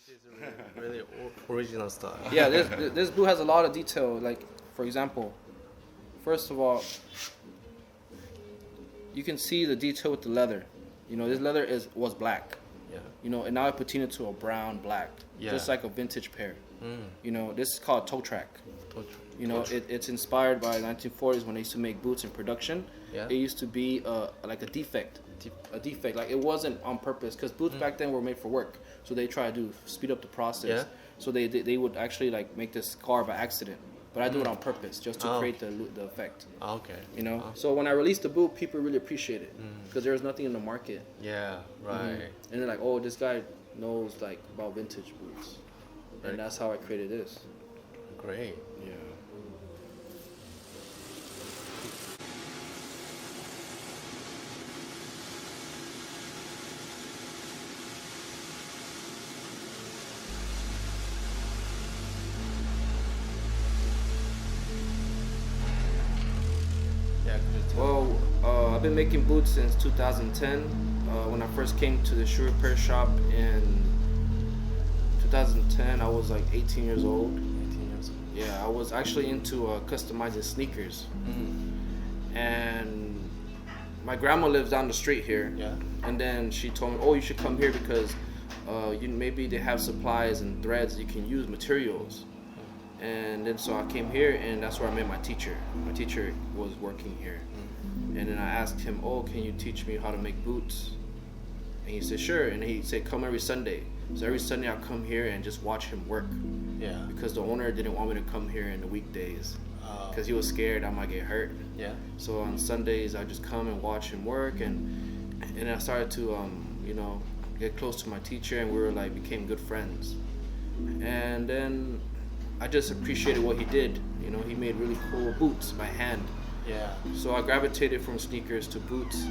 This is really original style. Yeah, this boot has a lot of detail. Like, for example, first of all, you can see the detail with the leather. You know, this leather was black. Yeah. You know, and now I patina to a brown black, just like a vintage pair. You know, this is called toe track. You know, it's inspired by 1940s when they used to make boots in production. Yeah. It used to be like a defect. Like it wasn't on purpose because boots back then were made for work. So they try to speed up the process. Yeah. So they would actually like make this scar by accident. But I do it on purpose just to create the effect. Okay. You know? So when I released the boot, people really appreciate it because there was nothing in the market. Yeah, right. And they're like, oh, this guy knows like about vintage boots. And that's how I created this. Great. Yeah. Yeah, could you tell? Well, I've been making boots since 2010. When I first came to the shoe repair shop in 2010, I was like 18 years old. 18 years old. Yeah, I was actually into customizing sneakers. And my grandma lives down the street here. Yeah. And then she told me, oh, you should come here because maybe they have supplies and threads you can use, materials. And then so I came here, and that's where I met my teacher. My teacher was working here. And then I asked him, oh, can you teach me how to make boots? And he said, sure. And he said, come every Sunday. So every Sunday I'll come here and just watch him work. Yeah. Because the owner didn't want me to come here in the weekdays. Because he was scared I might get hurt. Yeah. So on Sundays I just come and watch him work, and I started to get close to my teacher, and we were like became good friends. And then I just appreciated what he did. You know, he made really cool boots by hand. Yeah. So I gravitated from sneakers to boots,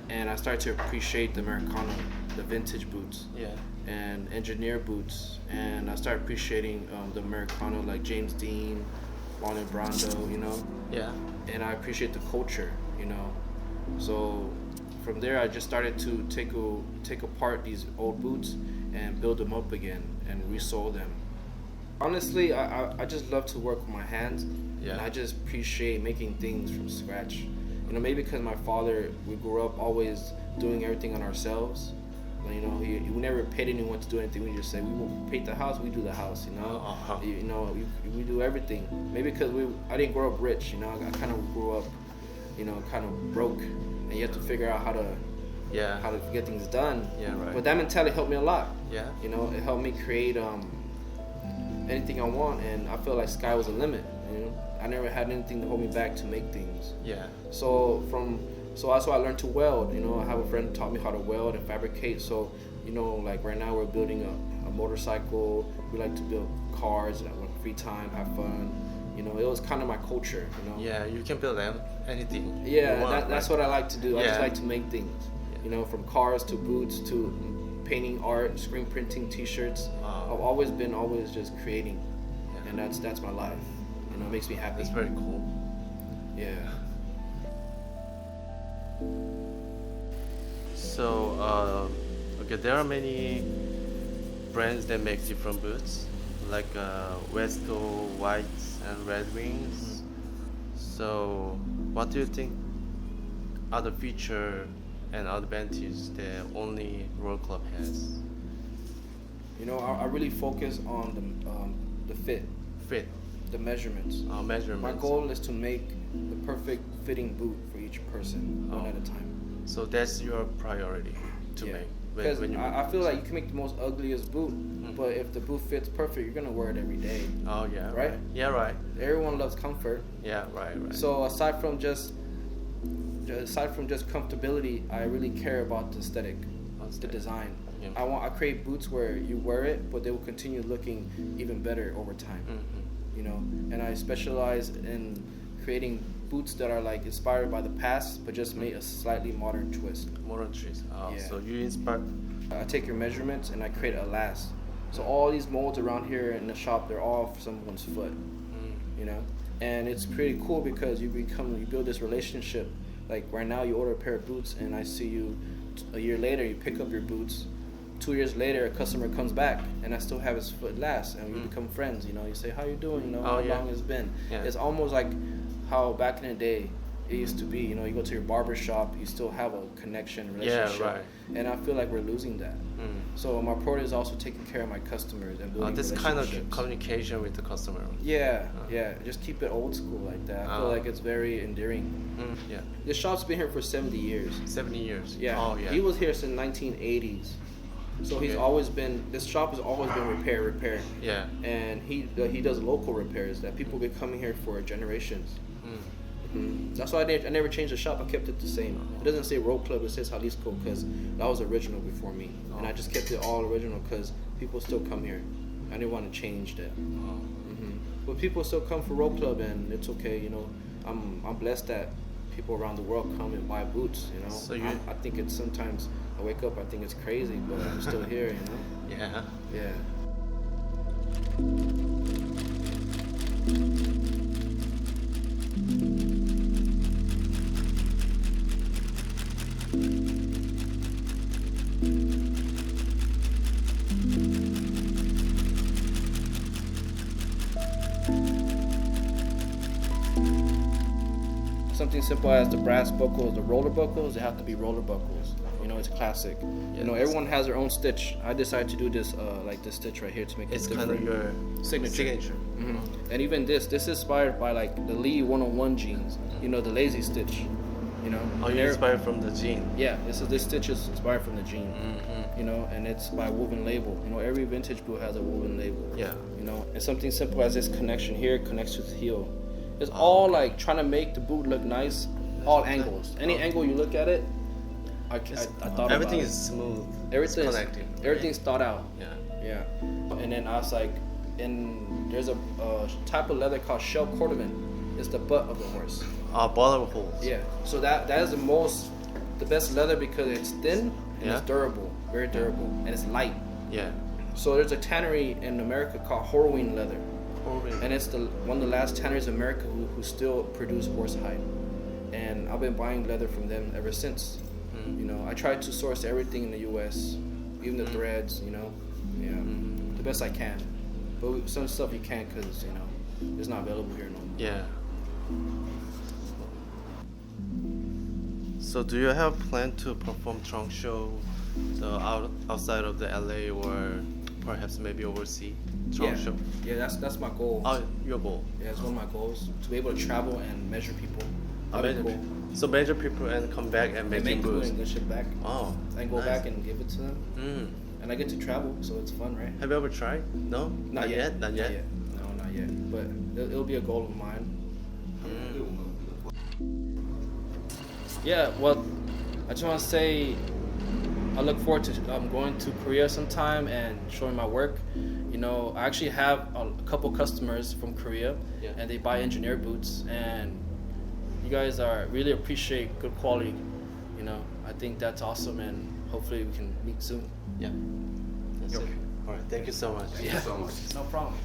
and I started to appreciate the Americano, the vintage boots. Yeah. And engineer boots, and I started appreciating the Americano, like James Dean, Marlon Brando, you know. Yeah. And I appreciate the culture, you know. So from there, I just started to take apart these old boots and build them up again and resole them. Honestly, I just love to work with my hands. Yeah. And I just appreciate making things from scratch. You know, maybe because my father, we grew up always doing everything on ourselves. You know, we never paid anyone to do anything. We just say, we will paint the house, we do the house, you know. You know, we do everything. Maybe because I didn't grow up rich, you know. I kind of grew up, you know, kind of broke. And you have to figure out how to get things done. Yeah, right. But that mentality helped me a lot. Yeah. You know, it helped me create anything I want, and I feel like sky was the limit. You know, I never had anything to hold me back to make things. Yeah. So that's why I learned to weld. You know, I have a friend who taught me how to weld and fabricate. So, you know, like right now we're building a motorcycle. We like to build cars, free time, have fun. You know, it was kind of my culture. You know. Yeah, you can build anything. Yeah, you want, that's what I like to do. Yeah. I just like to make things. Yeah. You know, from cars to boots to painting art, screen printing, T-shirts. I've always just creating, and that's my life. You know, it makes me happy. That's very cool. Yeah. So, okay, there are many brands that make different boots, like West Coast, Whites, and Red Wings. So, what do you think are the feature and advantages that only Roll Club has? You know, I really focus on the fit, the measurements. Measurements. My goal is to make the perfect fitting boot for each person, one at a time. So that's your priority to make. Because I feel like you can make the most ugliest boot, but if the boot fits perfect, you're gonna wear it every day. Oh yeah. Right? Yeah, right. Everyone loves comfort. Yeah, right. So aside from just comfortability, I really care about the aesthetic, the design. Yeah. I create boots where you wear it, but they will continue looking even better over time. You know, and I specialize in creating boots that are like inspired by the past, but just made a slightly modern twist. Modern twist. Yeah. So you inspire. I take your measurements and I create a last. So all these molds around here in the shop, they're all for someone's foot. You know, and it's pretty cool because you build this relationship. Like right now, you order a pair of boots, and I see you a year later. You pick up your boots, 2 years later, a customer comes back, and I still have his foot last, and we become friends. You know, you say, "How you doing?" You know, how long it's been. Yeah. It's almost like how back in the day it used to be. You know, you go to your barber shop, you still have a connection, relationship. Yeah, right. And I feel like we're losing that. So my product is also taking care of my customers and building This kind of relationships. communication with the customer. Yeah, just keep it old school like that. I feel like it's very endearing. Yeah, This shop's been here for 70 years. 70 years. Yeah. Oh, yeah. He was here since 1980s. So he's Okay. always been, this shop has always been repair. Yeah. And he does local repairs that people been coming here for generations. That's why I never changed the shop. I kept it the same. It doesn't say Road Club, it says Jalisco because that was original before me. And I just kept it all original because people still come here. I didn't want to change that. But people still come for Road Club, and it's okay. You know, I'm blessed that people around the world come and buy boots. You know, So I think it's sometimes I wake up, I think it's crazy, but I'm still here. You know. Yeah. Yeah. Something simple as the brass buckles, the roller buckles, they have to be roller buckles. You know, it's classic. You know, everyone has their own stitch. I decided to do this, like this stitch right here to make It's it kind different. of your signature. And even this is inspired by like the Lee 101 jeans. You know, the lazy stitch. You know. Oh, And you they're- inspired from the jean. Yeah, this stitch is inspired from the jean. You know, and it's by woven label. You know, every vintage boot has a woven label. Yeah. You know, and something simple as this connection here connects to the heel. It's all like trying to make the boot look nice, all angles. Any angle you look at it, I thought Everything about is smooth. everything's connecting. Everything's thought out. Yeah. Yeah. And then I was like, there's a type of leather called shell cordovan. It's the butt of the horse. Bottom holes. Yeah. So that is the best leather because it's thin and it's durable, very durable, and it's light. Yeah. So there's a tannery in America called Horween Leather. Horween. And it's one of the last tanneries in America who still produce horsehide. And I've been buying leather from them ever since. You know, I try to source everything in the U.S., even the threads, you know. Yeah, the best I can. But some stuff you can't because, you know, it's not available here no more. Yeah. So do you have plan to perform trunk show outside of the LA or perhaps maybe overseas trunk show? Yeah, that's my goal. Oh, your goal. Yeah, it's one of my goals to be able to travel and measure people. That'd be cool. So measure people and come back and And make make boots. and good shit back. Oh, And go nice. back and give it to them. And I get to travel, so it's fun, right? Have you ever tried? No? Not yet. Not yet? No, not yet. But it'll be a goal of mine. Yeah, well, I just want to say I look forward to going to Korea sometime and showing my work. You know, I actually have a couple customers from Korea, and they buy engineer boots, and you guys really appreciate good quality. You know, I think that's awesome, and hopefully we can meet soon. Yeah. That's it. All right. Thank you so much. Yeah, no problem.